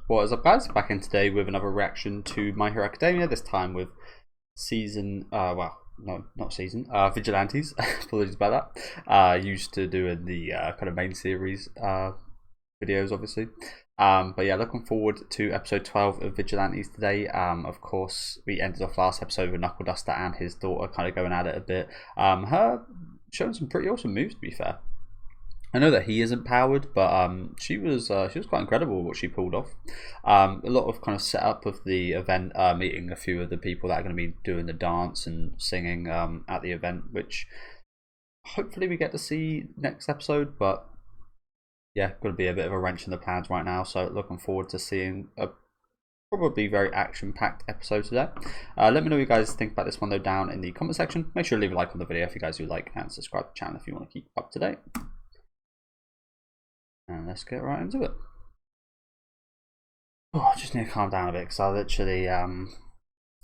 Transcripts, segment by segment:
What is up, guys? Back in today with another reaction to My Hero Academia, this time with season, well, no, not season, Vigilantes. Apologies about that. Used to doing the kind of main series videos, obviously. But yeah, looking forward to episode 12 of Vigilantes today. Of course, we ended off last episode with Knuckle Duster and his daughter kind of going at it a bit. Her showing some pretty awesome moves, to be fair. I know that he isn't powered, but she was quite incredible what she pulled off. A lot of kind of setup of the event, meeting a few of the people that are going to be doing the dance and singing at the event, which hopefully we get to see next episode. But yeah, going to be a bit of a wrench in the plans right now. So looking forward to seeing a probably very action-packed episode today. Let me know what you guys think about this one though down in the comment section. Make sure to leave a like on the video if you guys do like, and subscribe to the channel if you want to keep up to date. And let's get right into it. Oh, I just need to calm down a bit because I literally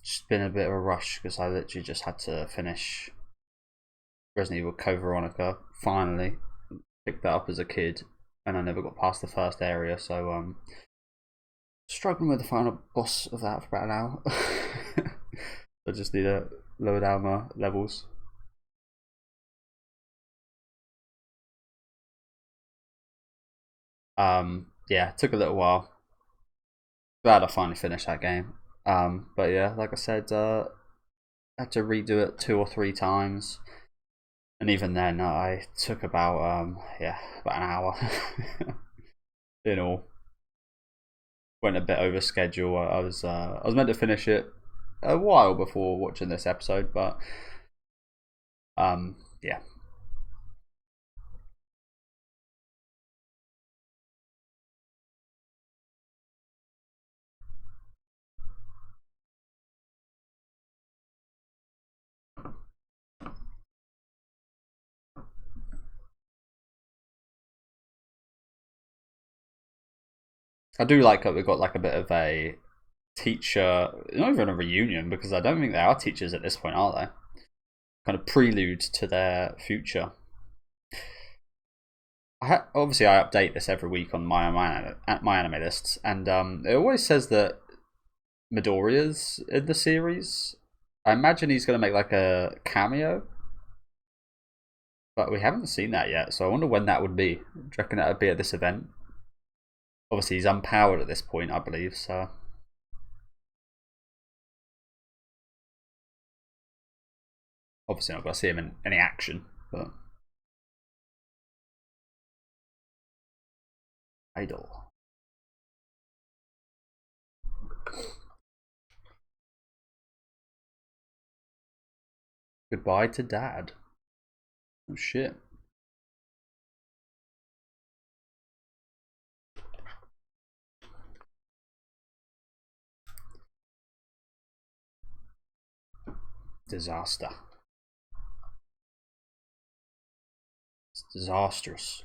just been a bit of a rush because I literally just had to finish Resident Evil Code Veronica. Finally picked that up as a kid, and I never got past the first area, so struggling with the final boss of that for about an hour. I just need to lower down my levels. Yeah, it took a little while. Glad I finally finished that game. But yeah, like I said, I had to redo it 2 or 3 times, and even then, I took about about an hour in all. Went a bit over schedule. I was meant to finish it a while before watching this episode, but yeah. I do like that we've got like a bit of a teacher, not even a reunion, because I don't think they are teachers at this point, are they? Kind of prelude to their future. Obviously, I update this every week on my anime lists, and it always says that Midoriya's in the series. I imagine he's going to make like a cameo, but we haven't seen that yet, so I wonder when that would be. Do you reckon that would be at this event? Obviously, he's unpowered at this point, I believe, so. Obviously, not going to see him in any action, but. Idol. Goodbye to Dad. Oh shit. Disaster. It's disastrous.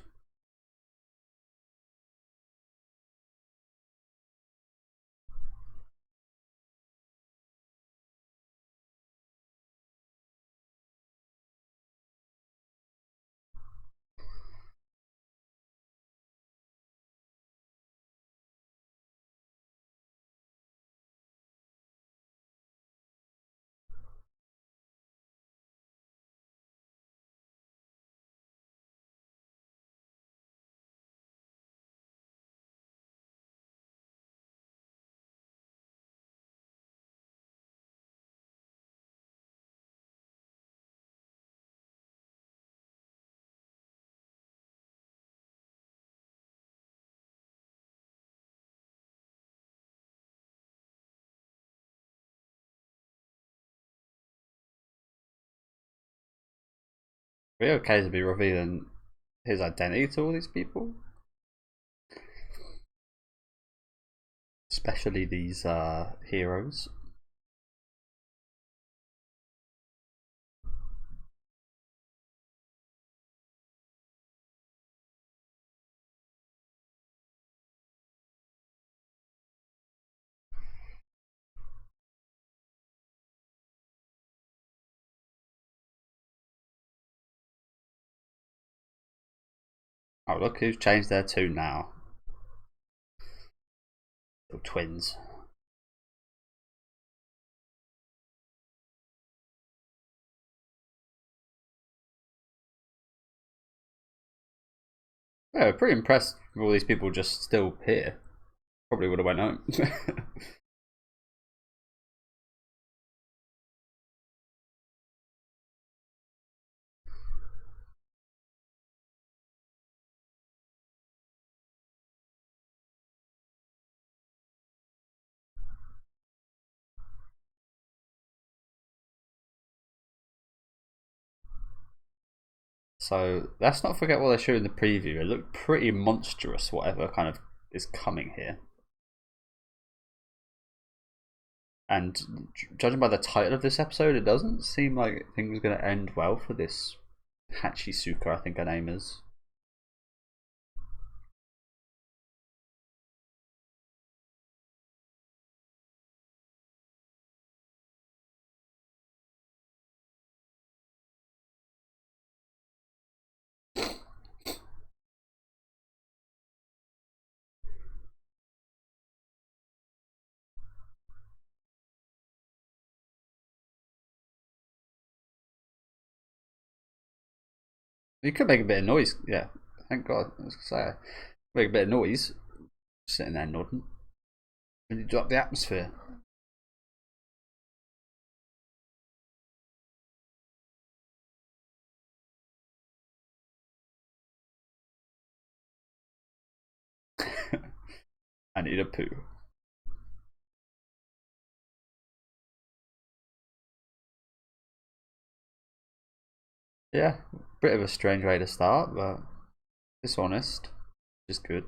Are we okay to be revealing his identity to all these people? Especially these heroes. Oh, look who's changed their tune now. Little twins. Yeah, pretty impressed with all these people just still here. Probably would have went home. So let's not forget what they showed in the preview. It looked pretty monstrous, whatever kind of is coming here. And judging by the title of this episode, it doesn't seem like things are going to end well for this Hachisuka, I think her name is. You could make a bit of noise. Yeah, thank God. I was going to say, make a bit of noise. Sitting there nodding. And you drop the atmosphere. I need a poo. Yeah, bit of a strange way to start, but it's honest. Just good.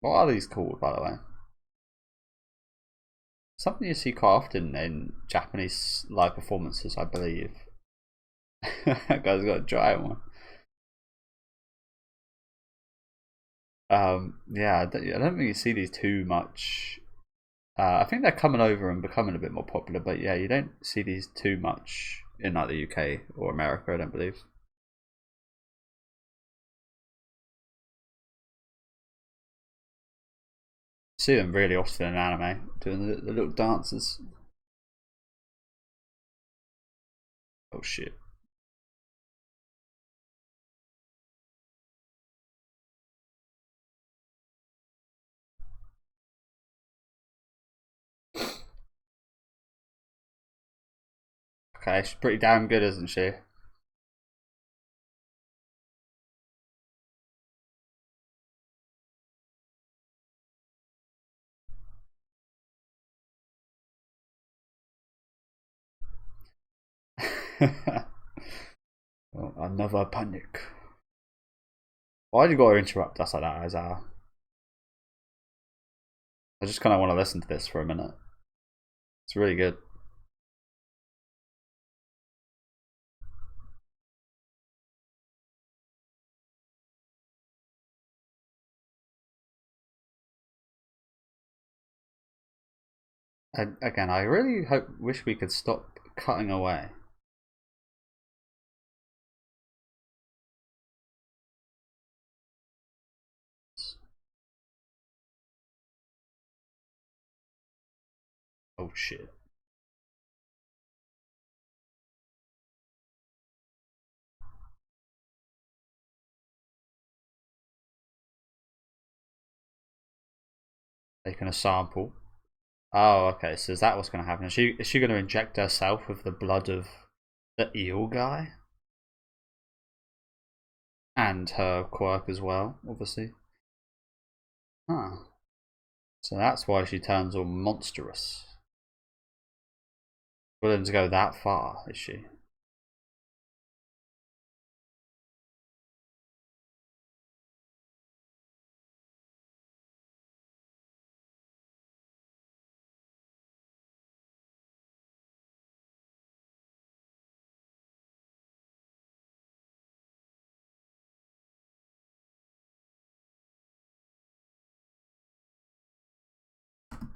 What are these called, by the way? Something you see quite often in Japanese live performances, I believe. That guy's got a giant one. Yeah, I don't think you see these too much. I think they're coming over and becoming a bit more popular, but yeah, you don't see these too much in like the UK or America, I don't believe. See them really often in anime, doing the little dances. Oh shit. Okay, she's pretty damn good, isn't she? Oh, another panic. Why'd you gotta interrupt us like that, Isaiah? I just kind of want to listen to this for a minute. It's really good. Again, I really wish we could stop cutting away. Oh shit. Taking a sample. Oh, okay. So is that what's going to happen? Is she going to inject herself with the blood of the eel guy and her quirk as well? Obviously. Huh. So that's why she turns all monstrous. Willing to go that far, is she?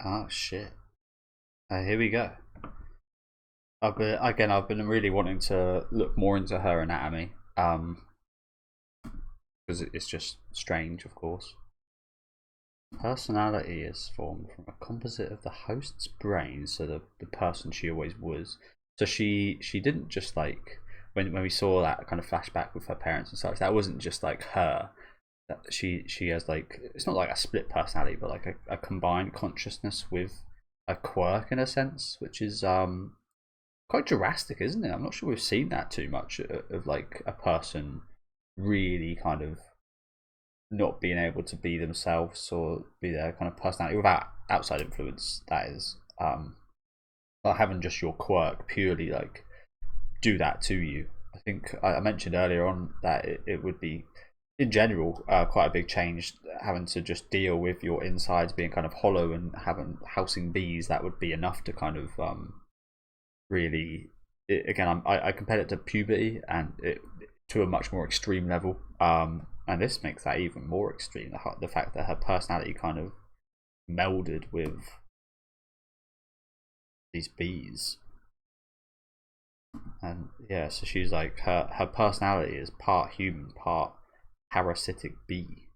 Oh shit. Here we go. I've been really wanting to look more into her anatomy, because it's just strange, of course. Personality is formed from a composite of the host's brain, so the person she always was. So she didn't just like when we saw that kind of flashback with her parents and such. That wasn't just like her. That she has like it's not like a split personality, but like a combined consciousness with a quirk in a sense, which is quite drastic, isn't it? I'm not sure we've seen that too much of like a person really kind of not being able to be themselves or be their kind of personality without outside influence. That is, like having just your quirk purely like do that to you. I think I mentioned earlier on that it would be in general quite a big change having to just deal with your insides being kind of hollow and having housing bees. That would be enough to kind of really again I compared it to puberty and to a much more extreme level, and this makes that even more extreme, the fact that her personality kind of melded with these bees. And yeah, so she's like her personality is part human, part parasitic bee.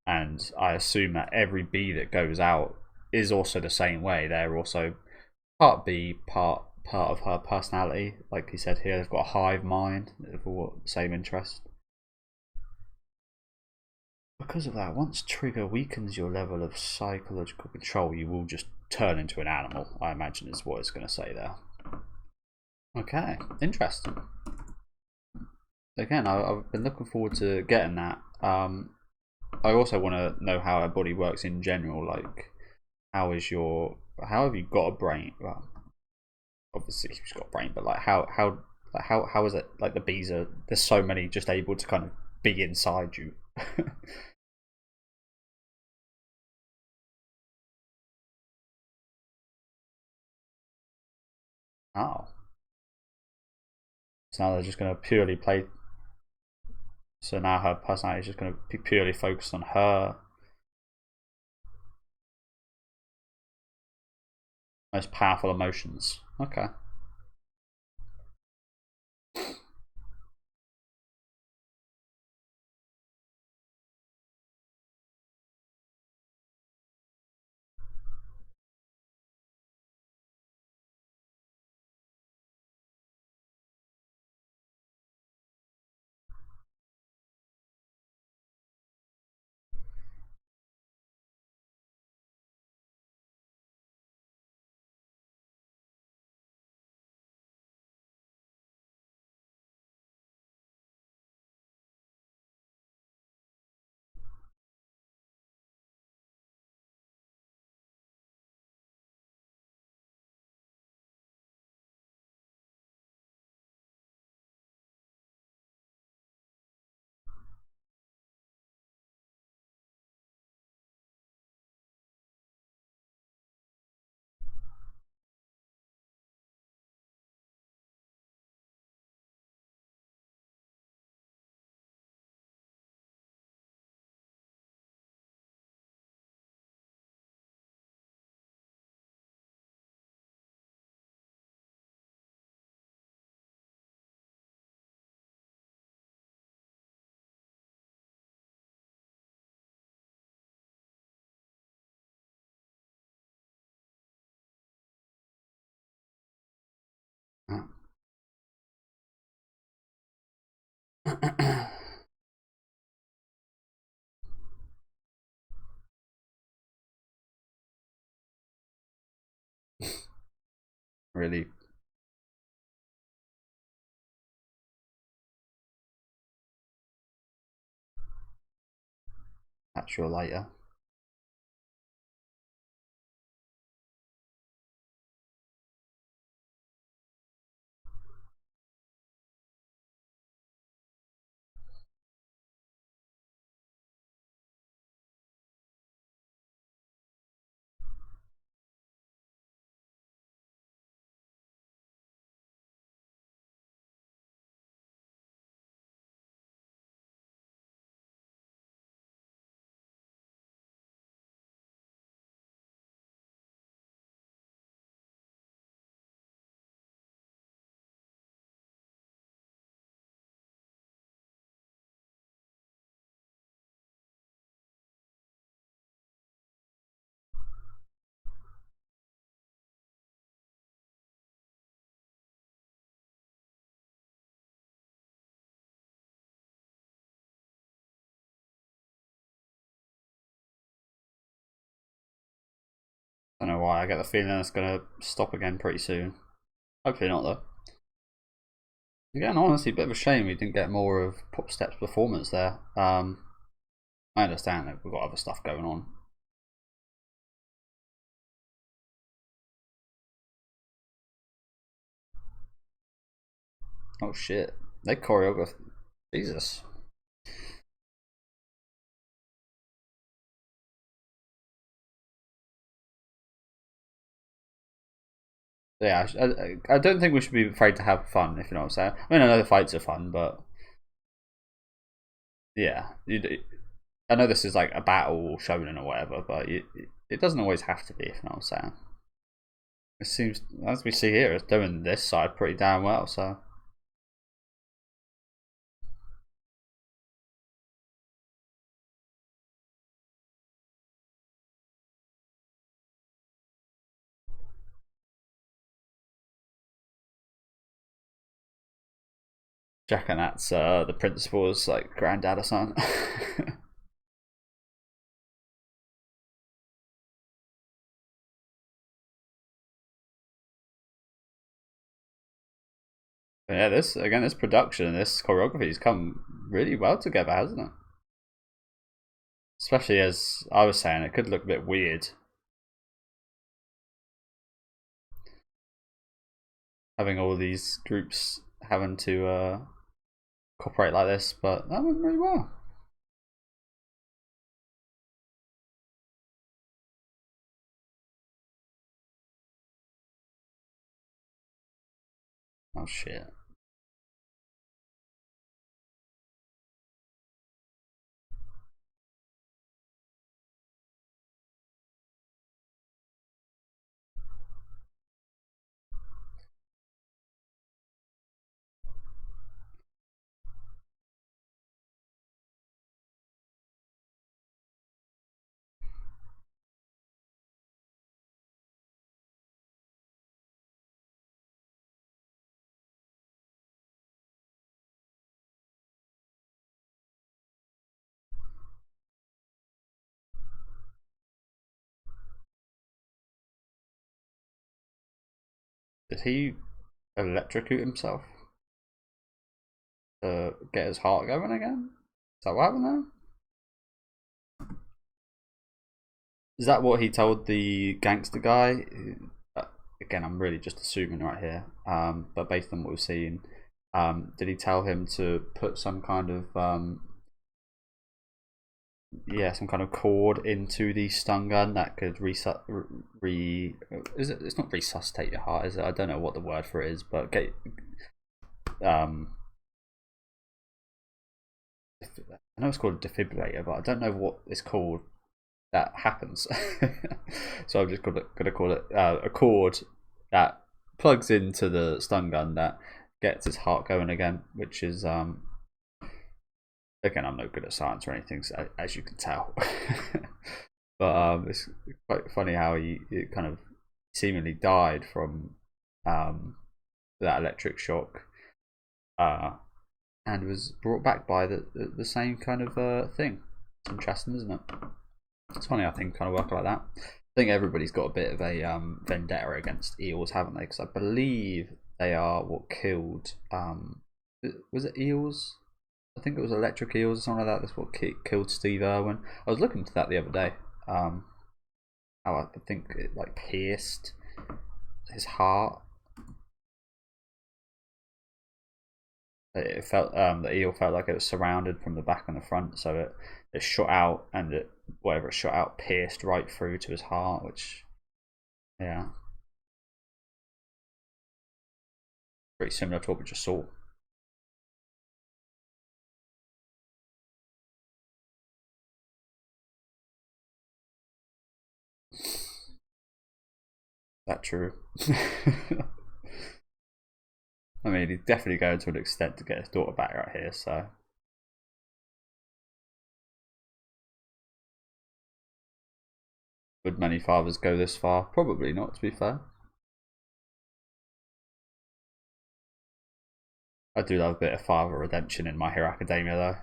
And I assume that every bee that goes out is also the same way. They're also part bee, part of her personality. Like he said here, they've got a hive mind, they've all the same interest. Because of that, once trigger weakens your level of psychological control, you will just turn into an animal, I imagine is what it's going to say there. Okay, interesting. Again, I've been looking forward to getting that. I also want to know how our body works in general. Like, how have you got a brain? Well, obviously you've got a brain, but like how is it like the bees are? There's so many just able to kind of be inside you. Oh, so now they're just going to purely play. So now her personality is just going to be purely focused on her most powerful emotions. Okay. Really, that's your later. I don't know why. I get the feeling it's gonna stop again pretty soon. Hopefully not though. Again, honestly, a bit of a shame we didn't get more of Popstep's performance there. I understand that we've got other stuff going on. Oh shit. They choreographed. Jesus. Yeah, I don't think we should be afraid to have fun, if you know what I'm saying. I mean, I know the fights are fun, but yeah, I know this is like a battle shonen or whatever, but it doesn't always have to be, if you know what I'm saying. It seems, as we see here, it's doing this side pretty damn well, so. Reckon that's the principal's like granddad or something. Yeah, this production, this choreography has come really well together, hasn't it? Especially as I was saying, it could look a bit weird having all these groups having to cooperate like this, but that went really well. Oh shit. Did he electrocute himself to get his heart going again? Is that what happened there? Is that what he told the gangster guy? Again, I'm really just assuming right here, but based on what we've seen, did he tell him to put some kind of yeah, some kind of cord into the stun gun that could is it? It's not resuscitate your heart, is it? I don't know what the word for it is, but get um. I know it's called a defibrillator, but I don't know what it's called that happens. So I'm just gonna call it a cord that plugs into the stun gun that gets his heart going again, which is again, I'm no good at science or anything, so, as you can tell. But it's quite funny how he kind of seemingly died from that electric shock, and was brought back by the same kind of thing. It's interesting, isn't it? It's funny how things kind of work like that. I think everybody's got a bit of a vendetta against eels, haven't they? Because I believe they are what killed. Was it eels? I think it was electric eels or something like that. That's what killed Steve Irwin. I was looking into that the other day. How I think it like pierced his heart. It felt the eel felt like it was surrounded from the back and the front, so it shot out, and whatever it shot out pierced right through to his heart, which yeah, pretty similar to what we just saw. That true. I mean, he's definitely going to an extent to get his daughter back right here, so. Would many fathers go this far? Probably not, to be fair. I do love a bit of father redemption in My Hero Academia, though.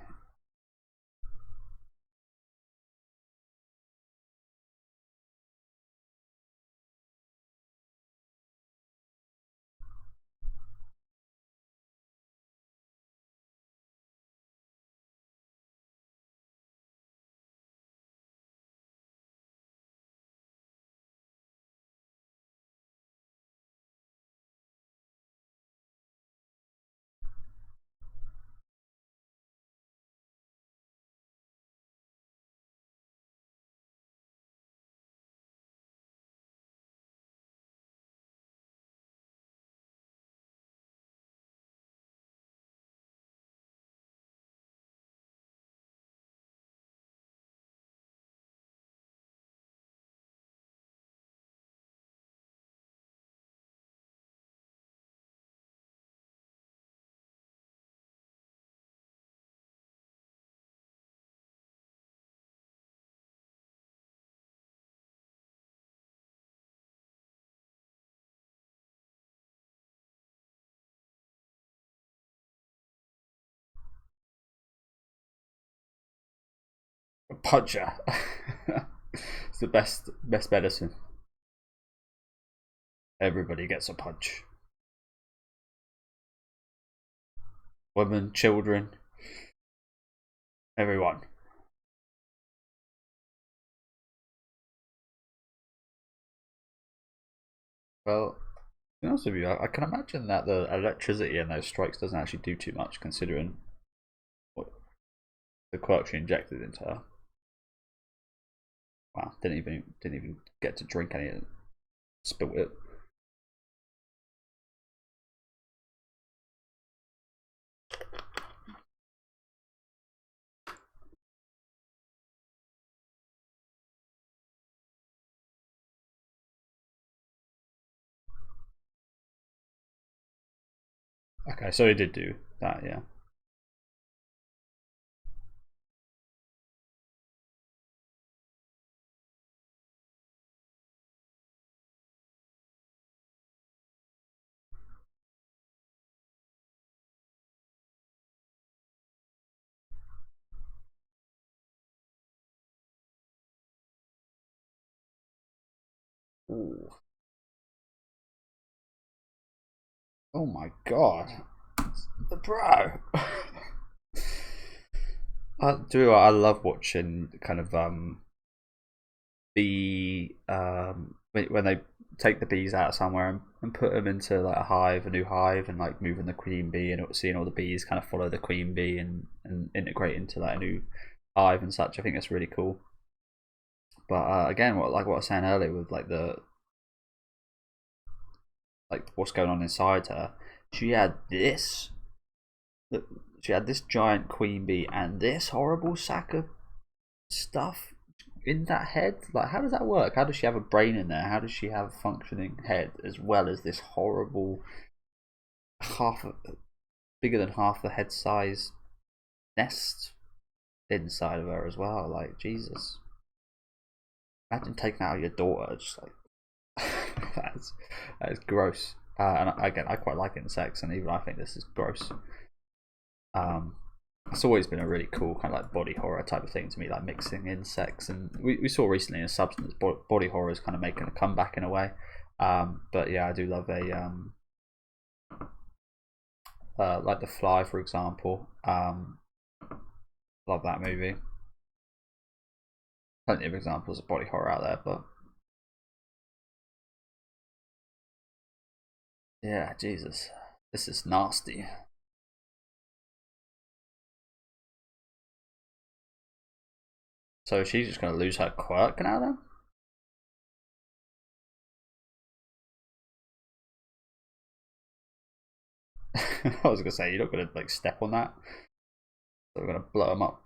Puncher. It's the best medicine. Everybody gets a punch. Women, children, everyone. Well, to be honest with you, I can imagine that the electricity in those strikes doesn't actually do too much, considering what the quirk she injected into her. Wow, didn't even get to drink any of it. Spilt it. Okay, so he did do that, yeah. Ooh. Oh my god. The bro. I love watching kind of the when they take the bees out somewhere and put them into like a new hive, and like moving the queen bee and seeing all the bees kind of follow the queen bee and integrate into like a new hive and such. I think that's really cool. But again, what I was saying earlier with like what's going on inside her, she had this. She had this giant queen bee and this horrible sack of stuff in that head. Like, how does that work? How does she have a brain in there? How does she have a functioning head as well as this horrible bigger than half the head size nest inside of her as well? Like, Jesus. Imagine taking out your daughter, just like that is gross. And again, I quite like insects, and even I think this is gross. It's always been a really cool kind of like body horror type of thing to me, like mixing insects, and we saw recently in Substance body horror is kind of making a comeback in a way. But yeah, I do love like The Fly, for example. Love that movie. Plenty of examples of body horror out there, but yeah, Jesus, this is nasty. So she's just gonna lose her quirk now then? I was gonna say you're not gonna like step on that. So we're gonna blow them up.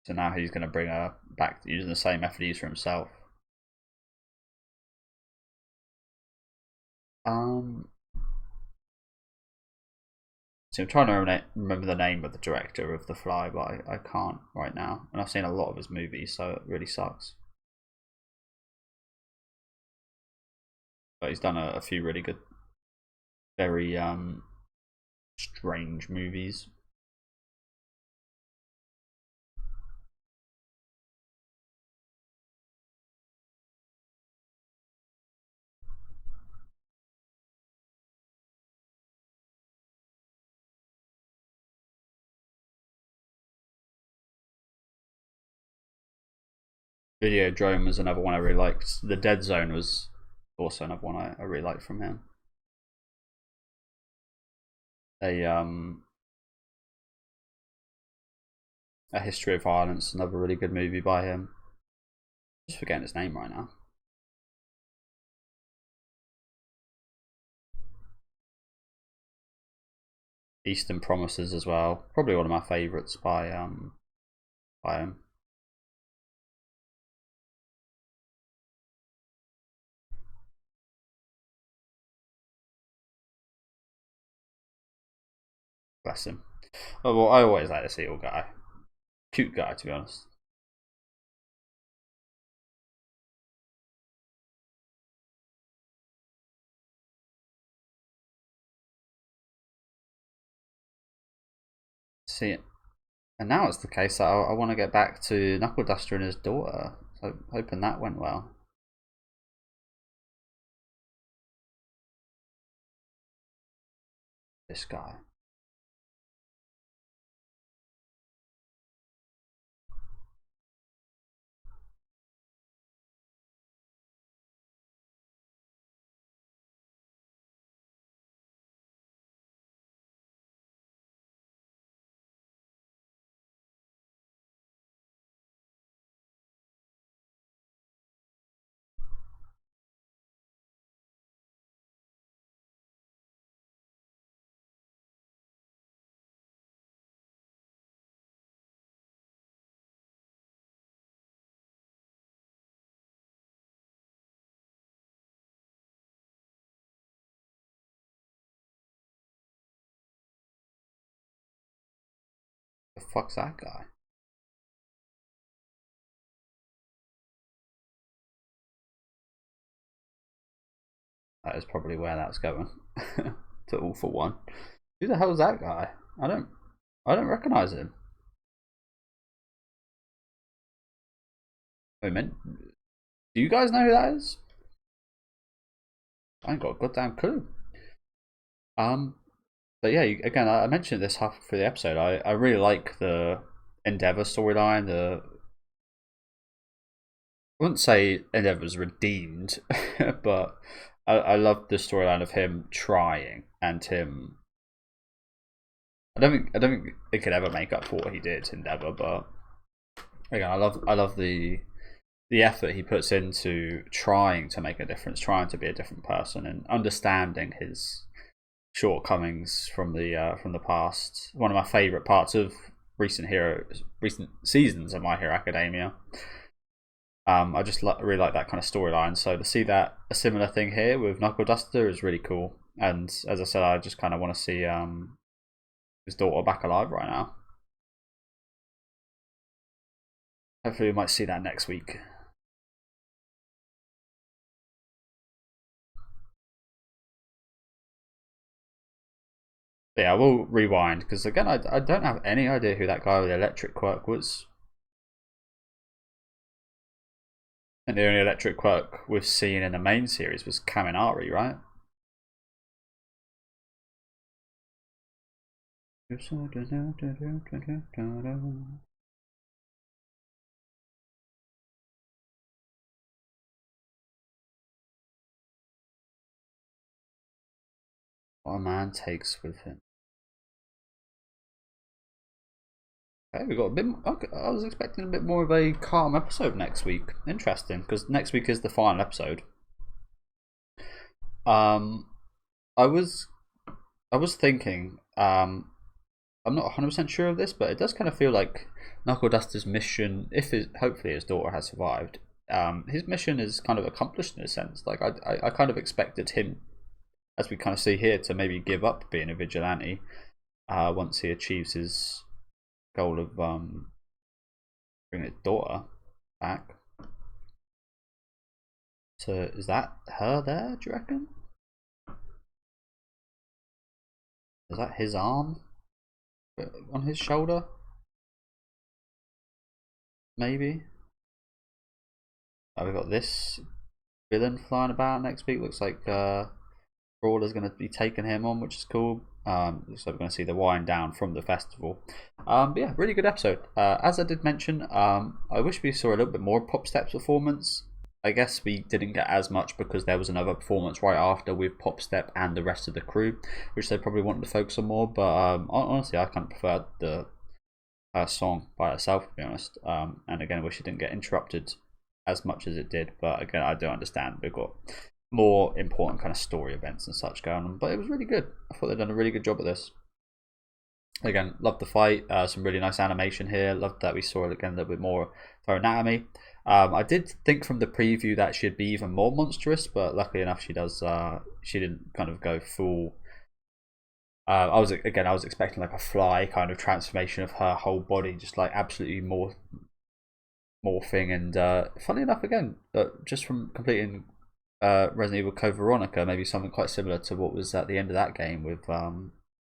So now he's gonna bring her back using the same method he used for himself. Um, so I'm trying to remember the name of the director of The Fly, but I can't right now. And I've seen a lot of his movies, so it really sucks. But he's done a few really good, very strange movies. Videodrome was another one I really liked. The Dead Zone was also another one I really liked from him. A A History of Violence, another really good movie by him. Just forgetting his name right now. Eastern Promises as well. Probably one of my favourites by him. Bless him. Oh, well, I always like this eel guy. Cute guy, to be honest. See it. And now it's the case that I want to get back to Knuckle Duster and his daughter. So hoping that went well. This guy. The fuck's that guy? That is probably where that's going. To All for One. Who the hell's that guy? I don't recognize him. Wait a minute. Do you guys know who that is? I ain't got a goddamn clue. But yeah, again, I mentioned this half through the episode. I really like the Endeavor storyline. I wouldn't say Endeavor's redeemed, but I love the storyline of him trying and him. I don't think it could ever make up for what he did, Endeavor, but again, I love the effort he puts into trying to make a difference, trying to be a different person, and understanding his shortcomings from the past. One of my favorite parts of recent seasons of My Hero Academia. I just really like that kind of storyline. So to see that a similar thing here with Knuckle Duster is really cool. And as I said, I just kind of want to see his daughter back alive right now. Hopefully, we might see that next week. But yeah, I will rewind because again, I don't have any idea who that guy with the electric quirk was. And the only electric quirk we've seen in the main series was Kaminari, right? What a man takes with him. Okay, we got a bit. Okay, I was expecting a bit more of a calm episode next week. Interesting, because next week is the final episode. I was thinking. I'm not 100% sure of this, but it does kind of feel like Knuckle Duster's mission, if hopefully his daughter has survived, his mission is kind of accomplished in a sense. Like I kind of expected him, as we kind of see here, to maybe give up being a vigilante once he achieves his goal of bringing his daughter back. So is that her there, do you reckon? Is that his arm on his shoulder? Maybe. We've got this villain flying about next week. Looks like Brawler's going to be taking him on, which is cool. Looks like we're going to see the wind down from the festival. But yeah, really good episode. As I did mention, I wish we saw a little bit more Pop Step's performance. I guess we didn't get as much because there was another performance right after with Pop Step and the rest of the crew, which they probably wanted to focus on more. But honestly, I kind of preferred the song by itself, to be honest. And again, I wish it didn't get interrupted as much as it did. But again, I do understand we've got more important kind of story events and such going on. But it was really good. I thought they'd done a really good job of this. Again, loved the fight. Some really nice animation here. Loved that we saw it again a little bit more of her anatomy. I did think from the preview that she'd be even more monstrous, but luckily enough, she does. She didn't kind of go full I was expecting like a fly kind of transformation of her whole body, just like absolutely morphing. And funny enough, again, just from completing Resident Evil Code Veronica, maybe something quite similar to what was at the end of that game with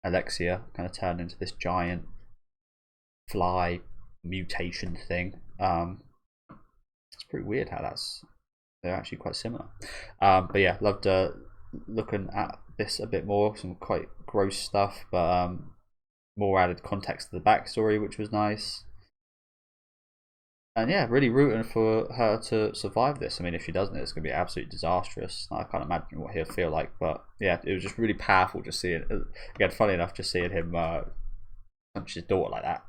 Alexia kind of turned into this giant fly mutation thing. It's pretty weird how they're actually quite similar. But yeah, loved looking at this a bit more. Some quite gross stuff, but more added context to the backstory, which was nice. And yeah, really rooting for her to survive this. I mean, if she doesn't, it's going to be absolutely disastrous. I can't imagine what he'll feel like. But yeah, it was just really powerful just seeing. Again, funny enough, just seeing him punch his daughter like that.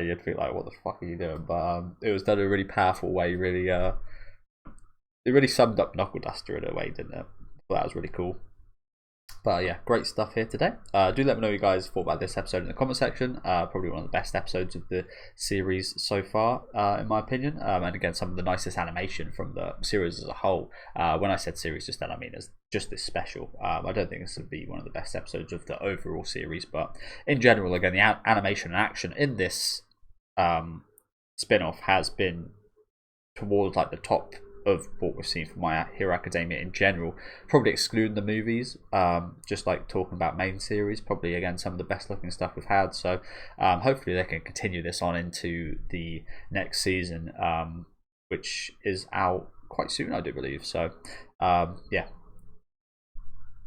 You'd feel like, what the fuck are you doing? But it was done in a really powerful way. Really, it really summed up Knuckle Duster in a way, didn't it? Well, that was really cool. But yeah, great stuff here today. Do let me know what you guys thought about this episode in the comment section. Probably one of the best episodes of the series so far, in my opinion. And again, some of the nicest animation from the series as a whole. When I said series just then, I mean it's just this special. I don't think this would be one of the best episodes of the overall series, but in general, again, the animation and action in this spin-off has been towards like the top of what we've seen from My Hero Academia in general, probably excluding the movies. Just like talking about main series, probably again some of the best looking stuff we've had. So hopefully they can continue this on into the next season, which is out quite soon, I do believe. So yeah,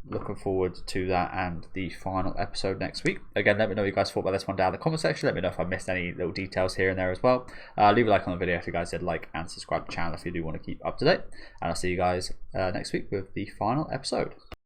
looking forward to that and the final episode next week. Again, let me know what you guys thought about this one down in the comment section. Let me know if I missed any little details here and there as well. Leave a like on the video if you guys did like, and subscribe to the channel if you do want to keep up to date. And I'll see you guys next week with the final episode.